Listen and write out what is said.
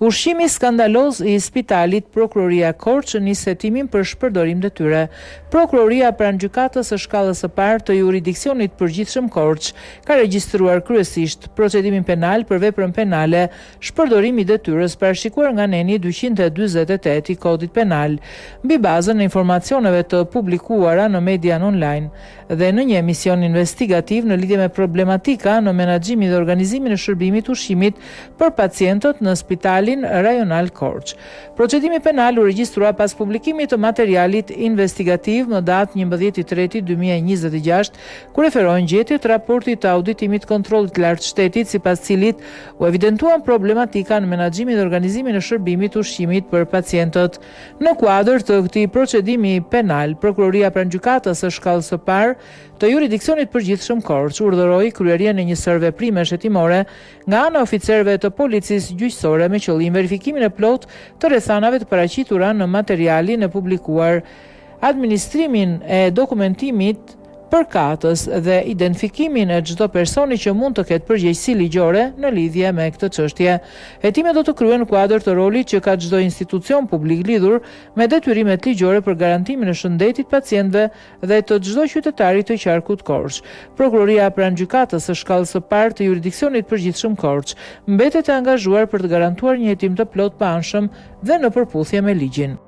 Ushqimi skandaloz i spitalit Prokuroria Korçë nis hetimin për shpërdorim detyre. Prokuroria pranë gjykatës së shkallës së parë të juridiksionit përgjithshëm Korçë ka regjistruar kryesisht procedimin penal për veprën penale shpërdorim i detyrës parashikuar nga neni 248 i Kodit Penal, mbi bazën e informacioneve të publikuara në median online dhe në një emision investigativ në lidhje me problematika në menaxhimin dhe organizimin e shërbimit ushqimit për pacientët në spitalin rajonal Korçë. Procedimi penal u regjistrua pas publikimit të materialit investigativ në datë 11/3/2026, ku referohen gjetjet të raportit të auditimit kontrollit lartë shtetit, sipas cilit u evidentuan problematika në menaxhimin dhe organizimin e shërbimit ushqimit për pacientët. Në kuadër të këtij procedimi penal, Prokuroria pranë gjykatës së shkallës së parë të juridiksionit përgjithshëm Korçë urdhëroi kryerjen e një sër veprime shëtimore nga ana e oficerëve të policisë gjyqësore me qëllim verifikimin e plotë të rrethanave të paraqitura në materialin e publikuar, administrimin e dokumentimit përkatës dhe identifikimin e çdo personi që mund të ketë përgjegjësi ligjore në lidhje me këtë çështje. Hetimet do të kryen në kuadër të rolit që ka çdo institucion publik lidhur me detyrimet ligjore për garantimin e shëndetit pacientëve dhe të çdo qytetari të qarkut Korçë. Prokuroria pranë gjykatës së shkallës së parë të juridiksionit përgjithshëm Korçë mbetet e angazhuar për të garantuar një hetim të plotë pa anshëm dhe në përputhje me ligjin.